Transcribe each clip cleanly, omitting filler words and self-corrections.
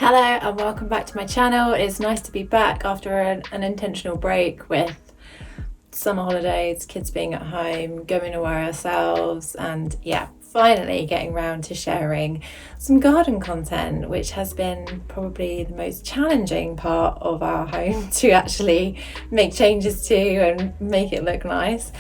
Hello and welcome back to my channel. It's nice to be back after an intentional break with summer holidays, kids being at home, going away ourselves, and yeah, finally getting round to sharing some garden content, which has been probably the most challenging part of our home to actually make changes to and make it look nice.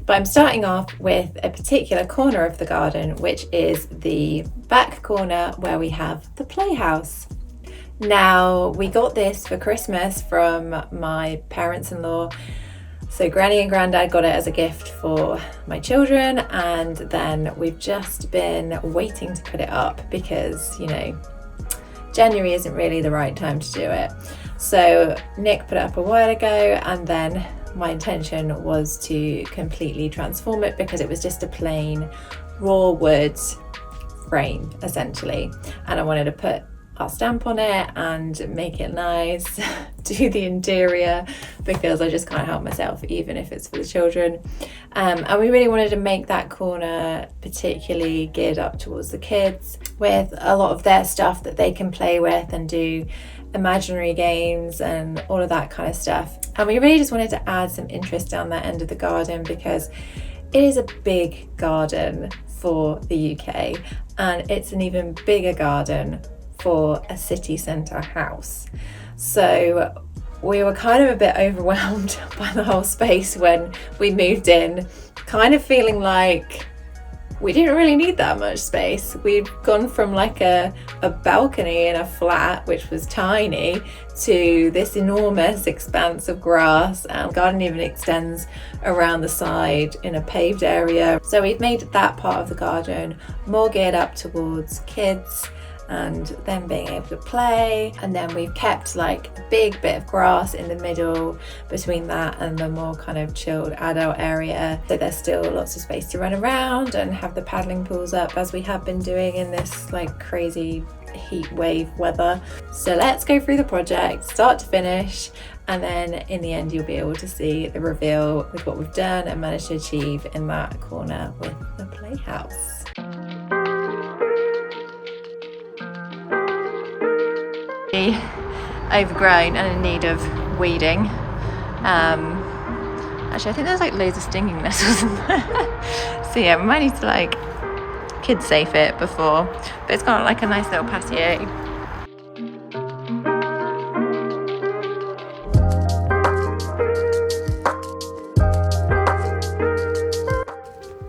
But I'm starting off with a particular corner of the garden, which is the back corner where we have the playhouse. Now, we got this for Christmas from my parents-in-law. So Granny and Grandad got it as a gift for my children, and then we've just been waiting to put it up because, you know, January isn't really the right time to do it. So Nick put it up a while ago, and then my intention was to completely transform it because it was just a plain raw wood frame essentially, and I wanted to put our stamp on it and make it nice, do the interior because I just can't help myself even if it's for the children, and we really wanted to make that corner particularly geared up towards the kids with a lot of their stuff that they can play with and do imaginary games and all of that kind of stuff. And we really just wanted to add some interest down that end of the garden because it is a big garden for the UK, and it's an even bigger garden for a city centre house. So we were kind of a bit overwhelmed by the whole space when we moved in, kind of feeling like we didn't really need that much space. We'd gone from like a balcony in a flat, which was tiny, to this enormous expanse of grass, and the garden even extends around the side in a paved area. So we've made that part of the garden more geared up towards kids and them being able to play, and then we've kept like a big bit of grass in the middle between that and the more kind of chilled adult area, so there's still lots of space to run around and have the paddling pools up as we have been doing in this like crazy heat wave weather. So let's go through the project start to finish, and then in the end you'll be able to see the reveal with what we've done and managed to achieve in that corner with the playhouse. Overgrown and in need of weeding. Actually I think there's like loads of stinging nettles in there. So yeah, we might need to like kid safe it before, but it's got like a nice little patio.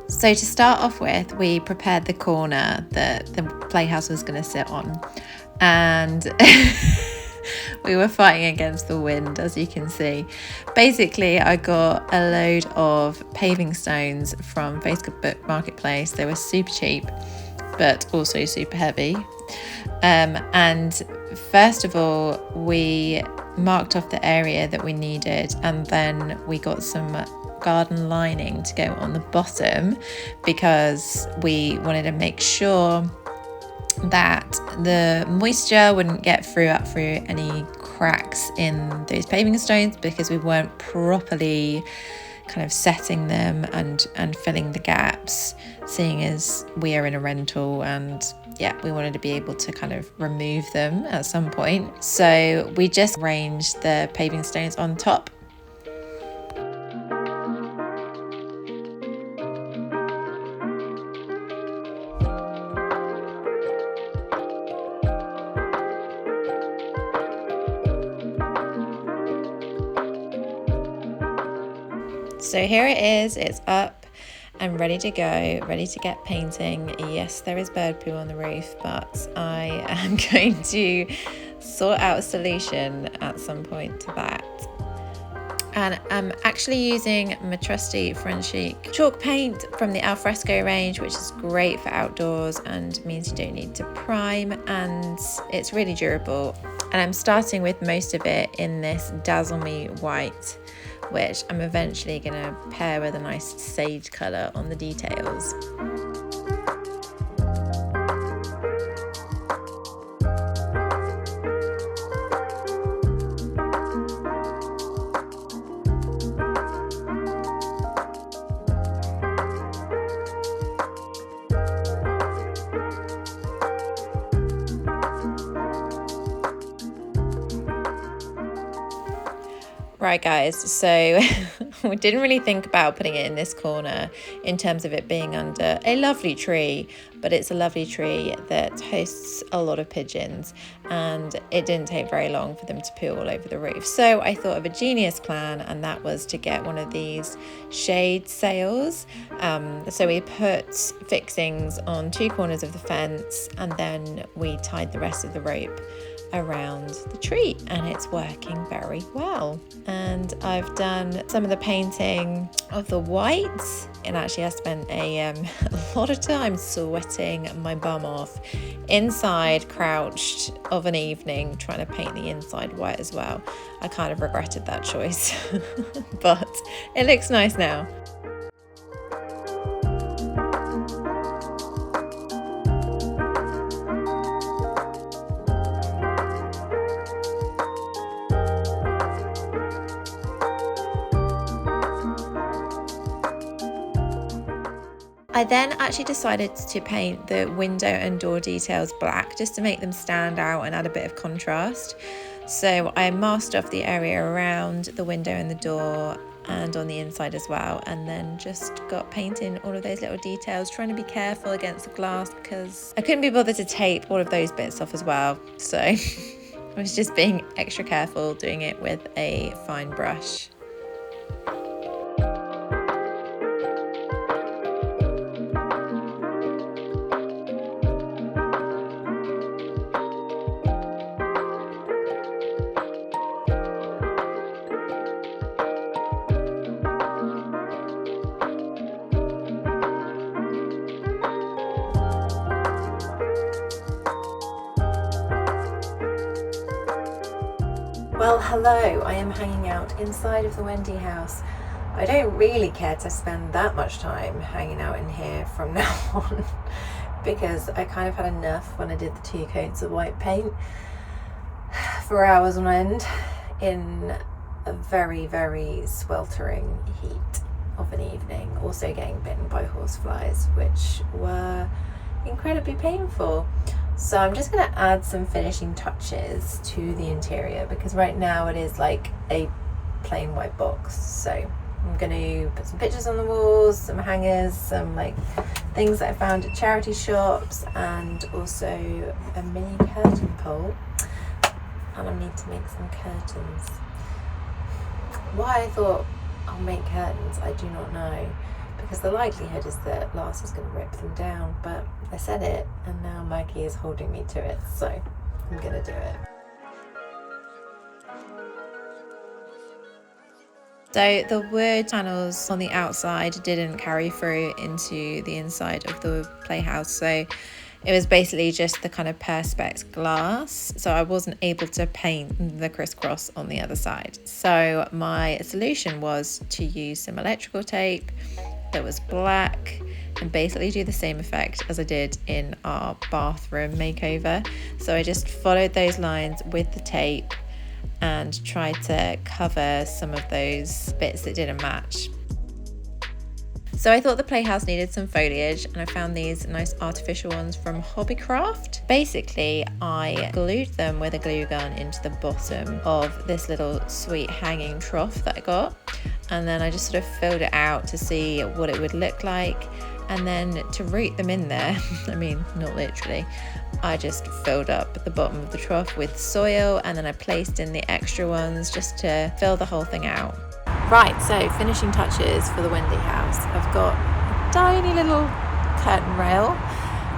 So to start off with, we prepared the corner that the playhouse was going to sit on, and we were fighting against the wind, as you can see. Basically, I got a load of paving stones from Facebook Marketplace. They were super cheap, but also super heavy. And first of all, we marked off the area that we needed, and then we got some garden lining to go on the bottom because we wanted to make sure that the moisture wouldn't get through any cracks in those paving stones because we weren't properly kind of setting them and filling the gaps, seeing as we are in a rental, and yeah, we wanted to be able to kind of remove them at some point. So we just arranged the paving stones on top. So here it is, it's up and ready to go, ready to get painting. Yes, there is bird poo on the roof, but I am going to sort out a solution at some point to that. And I'm actually using my trusty French chalk paint from the Alfresco range, which is great for outdoors and means you don't need to prime, and it's really durable. And I'm starting with most of it in this Dazzle Me white, which I'm eventually going to pair with a nice sage colour on the details. Right guys, so we didn't really think about putting it in this corner in terms of it being under a lovely tree, but it's a lovely tree that hosts a lot of pigeons, and it didn't take very long for them to poo all over the roof. So I thought of a genius plan, and that was to get one of these shade sails. So we put fixings on 2 corners of the fence, and then we tied the rest of the rope around the tree, and it's working very well. And I've done some of the painting of the white, and actually I spent a lot of time sweating my bum off inside, crouched of an evening, trying to paint the inside white as well. I kind of regretted that choice but it looks nice now. I then actually decided to paint the window and door details black just to make them stand out and add a bit of contrast. So I masked off the area around the window and the door and on the inside as well, and then just got painting all of those little details, trying to be careful against the glass because I couldn't be bothered to tape all of those bits off as well. So I was just being extra careful, doing it with a fine brush. Well, hello, I am hanging out inside of the Wendy house. I don't really care to spend that much time hanging out in here from now on because I kind of had enough when I did the 2 coats of white paint for hours on end in a very, very sweltering heat of an evening. Also getting bitten by horseflies, which were incredibly painful. So I'm just going to add some finishing touches to the interior because right now it is like a plain white box. So I'm going to put some pictures on the walls, some hangers, some like things that I found at charity shops, and also a mini curtain pole. And I need to make some curtains. Why I thought I'll make curtains, I do not know, because the likelihood is that Lars is going to rip them down, but I said it and now Maggie is holding me to it, so I'm going to do it. So the wood panels on the outside didn't carry through into the inside of the playhouse, so it was basically just the kind of perspex glass, so I wasn't able to paint the crisscross on the other side. So my solution was to use some electrical tape that was black and basically do the same effect as I did in our bathroom makeover. So I just followed those lines with the tape and tried to cover some of those bits that didn't match. So I thought the playhouse needed some foliage, and I found these nice artificial ones from Hobbycraft. Basically, I glued them with a glue gun into the bottom of this little sweet hanging trough that I got, and then I just sort of filled it out to see what it would look like, and then to root them in there, I mean, not literally, I just filled up the bottom of the trough with soil, and then I placed in the extra ones just to fill the whole thing out. Right, so finishing touches for the Wendy house. I've got a tiny little curtain rail,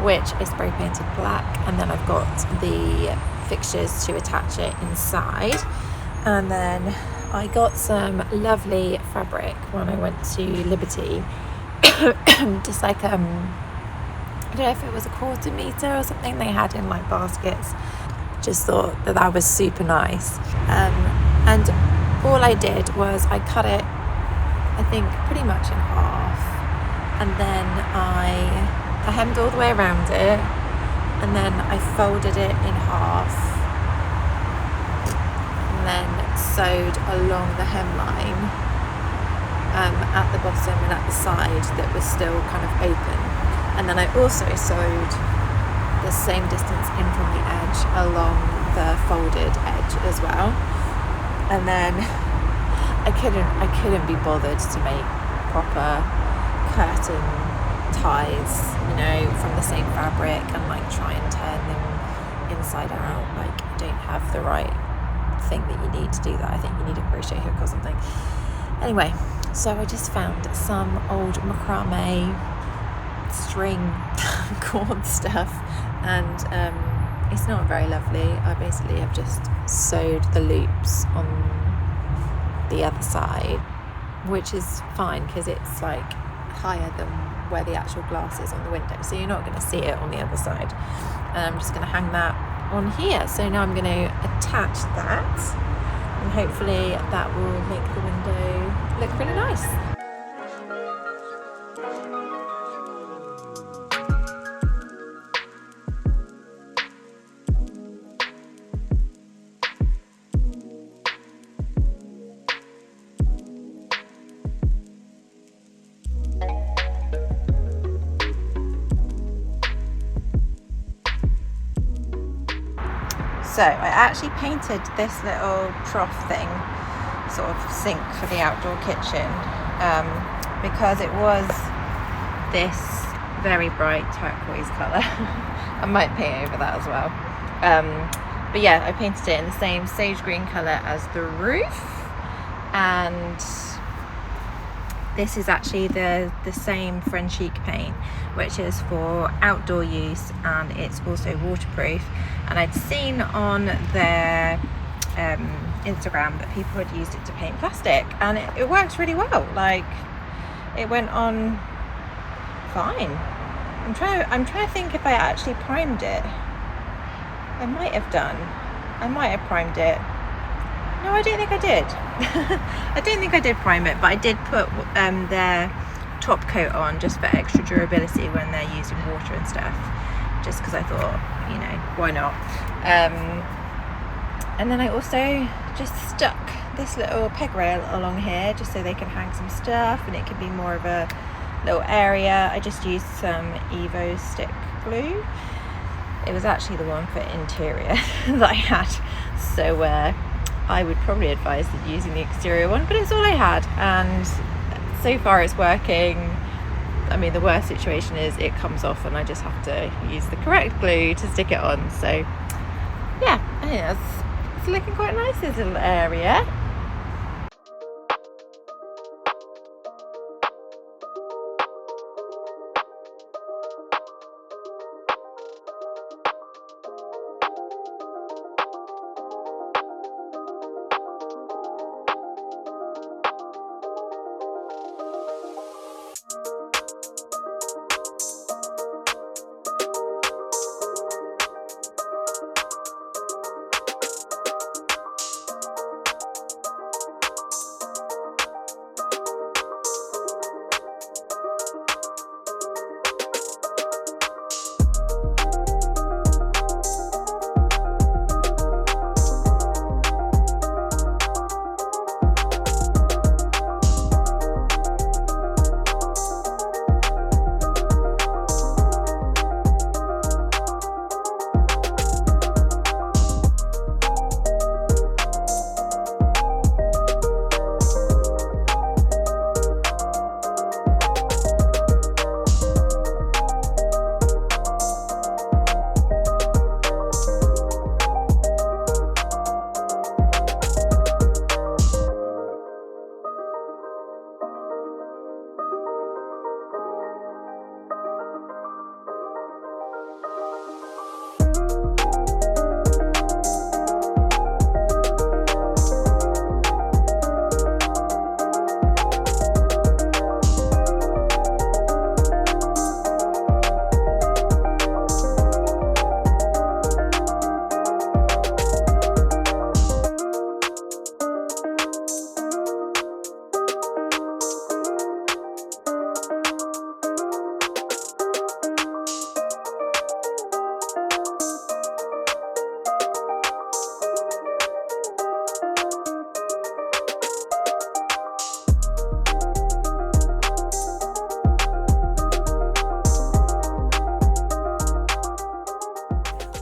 which I spray painted black, and then I've got the fixtures to attach it inside. And then I got some lovely fabric when I went to Liberty, just like, I don't know if it was a 1/4 meter or something they had in like baskets. Just thought that that was super nice. And all I did was I cut it, I think, pretty much in half, and then I hemmed all the way around it, and then I folded it in half, and then sewed along the hemline at the bottom and at the side that was still kind of open, and then I also sewed the same distance in from the edge along the folded edge as well. And then I couldn't be bothered to make proper curtain ties, you know, from the same fabric and like try and turn them inside out. Like, you don't have the right thing that you need to do that. I think you need a crochet hook or something. Anyway, so I just found some old macrame string cord stuff, and it's not very lovely. I basically have just sewed the loops on the other side, which is fine because it's like higher than where the actual glass is on the window, so you're not going to see it on the other side. And I'm just going to hang that on here. So now I'm going to attach that, and hopefully that will make the window look really nice. So I actually painted this little trough thing, sort of sink for the outdoor kitchen, because it was this very bright turquoise colour. I might paint over that as well. But yeah, I painted it in the same sage green colour as the roof, and this is actually the same French chic paint, which is for outdoor use, and it's also waterproof. And I'd seen on their Instagram that people had used it to paint plastic, and it works really well. Like, it went on fine. I'm trying to think if I actually primed it. I might have done. I might have primed it. No, I don't think I did. I don't think I did prime it, but I did put their top coat on just for extra durability when they're using water and stuff, just because I thought, you know, why not? And then I also just stuck this little peg rail along here just so they can hang some stuff and it can be more of a little area. I just used some Evo stick glue. It was actually the one for interior that I had, so I would probably advise using the exterior one, but it's all I had, and so far it's working. I mean, the worst situation is it comes off and I just have to use the correct glue to stick it on. So yeah, I think it's looking quite nice, this little area.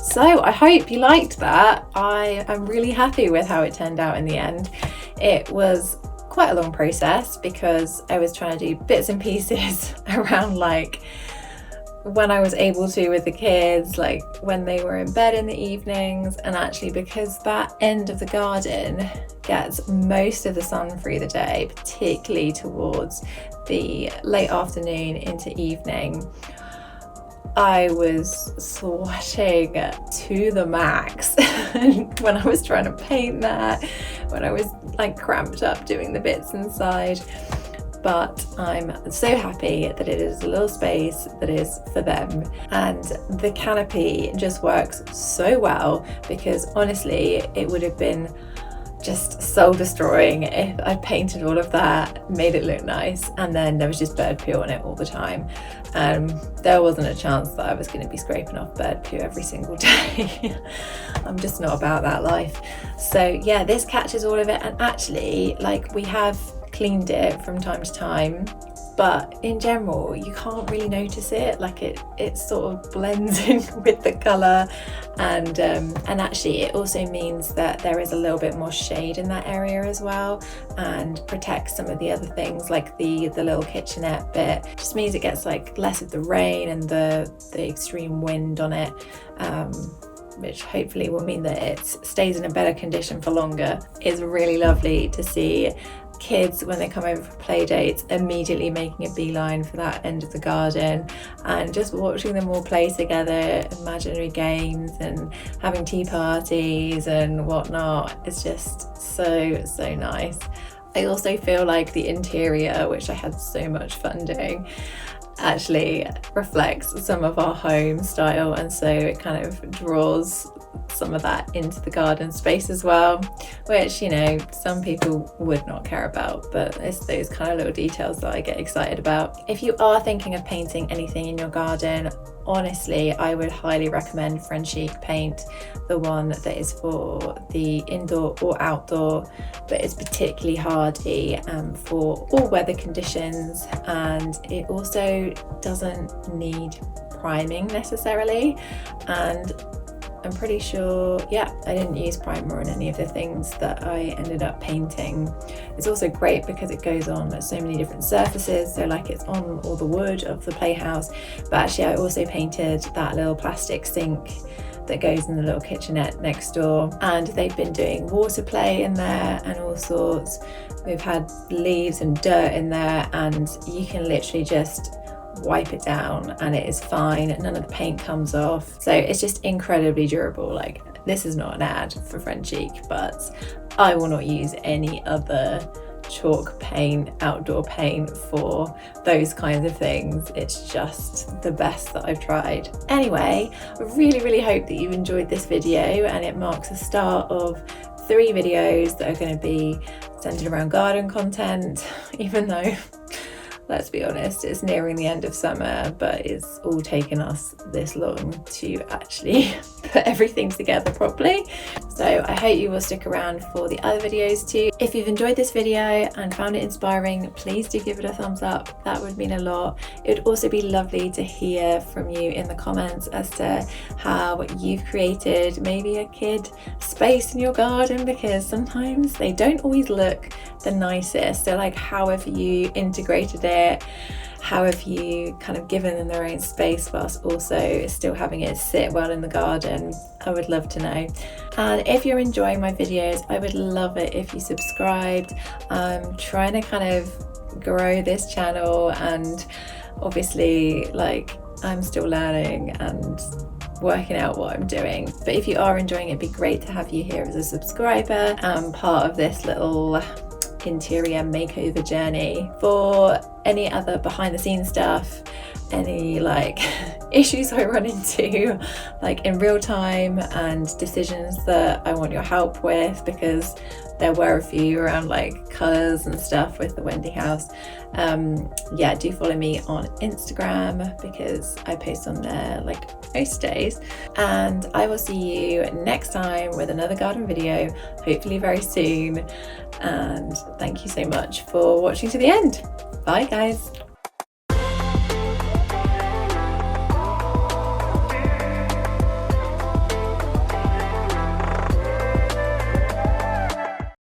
So I hope you liked that. I am really happy with how it turned out in the end. It was quite a long process because I was trying to do bits and pieces around like when I was able to with the kids, like when they were in bed in the evenings, and actually because that end of the garden gets most of the sun through the day, particularly towards the late afternoon into evening, I was sweating to the max when I was trying to paint that, when I was like cramped up doing the bits inside. But I'm so happy that it is a little space that is for them, and the canopy just works so well, because honestly it would have been just soul destroying if I painted all of that, made it look nice, and then there was just bird poo on it all the time. There wasn't a chance that I was going to be scraping off bird poo every single day. I'm just not about that life. So yeah, this catches all of it, and actually like we have cleaned it from time to time, but in general you can't really notice it, like it sort of blends in with the colour, and actually it also means that there is a little bit more shade in that area as well, and protects some of the other things like the little kitchenette bit. Just means it gets like less of the rain and the extreme wind on it, which hopefully will mean that it stays in a better condition for longer. It's really lovely to see kids, when they come over for play dates, immediately making a beeline for that end of the garden, and just watching them all play together, imaginary games and having tea parties and whatnot. It's just so nice. I also feel like the interior, which I had so much fun doing, actually reflects some of our home style, and so it kind of draws some of that into the garden space as well, which, you know, some people would not care about, but it's those kind of little details that I get excited about. If you are thinking of painting anything in your garden, honestly I would highly recommend Frenchique paint, the one that is for the indoor or outdoor, but it's particularly hardy for all weather conditions, and it also doesn't need priming necessarily. And I'm pretty sure, yeah, I didn't use primer on any of the things that I ended up painting. It's also great because it goes on so many different surfaces, so like it's on all the wood of the playhouse, but actually I also painted that little plastic sink that goes in the little kitchenette next door, and they've been doing water play in there and all sorts. We've had leaves and dirt in there, and you can literally just wipe it down and it is fine, none of the paint comes off, so it's just incredibly durable. Like, this is not an ad for Frenchique, but I will not use any other chalk paint, outdoor paint for those kinds of things. It's just the best that I've tried. Anyway, I really hope that you enjoyed this video, and it marks the start of 3 videos that are going to be centered around garden content, even though, let's be honest, it's nearing the end of summer, but it's all taken us this long to actually put everything together properly. So I hope you will stick around for the other videos too. If you've enjoyed this video and found it inspiring, please do give it a thumbs up. That would mean a lot. It would also be lovely to hear from you in the comments as to how you've created maybe a kid space in your garden, because sometimes they don't always look the nicest. So like, however you integrated it, how have you kind of given them their own space whilst also still having it sit well in the garden? I would love to know. And if you're enjoying my videos, I would love it if you subscribed. I'm trying to kind of grow this channel, and obviously like I'm still learning and working out what I'm doing, but if you are enjoying it, it'd be great to have you here as a subscriber and part of this little interior makeover journey. For any other behind the scenes stuff, any like issues I run into like in real time, and decisions that I want your help with, because there were a few around like colours and stuff with the Wendy house, yeah, do follow me on Instagram because I post on there like most days, and I will see you next time with another garden video, hopefully very soon. And thank you so much for watching to the end. Bye guys.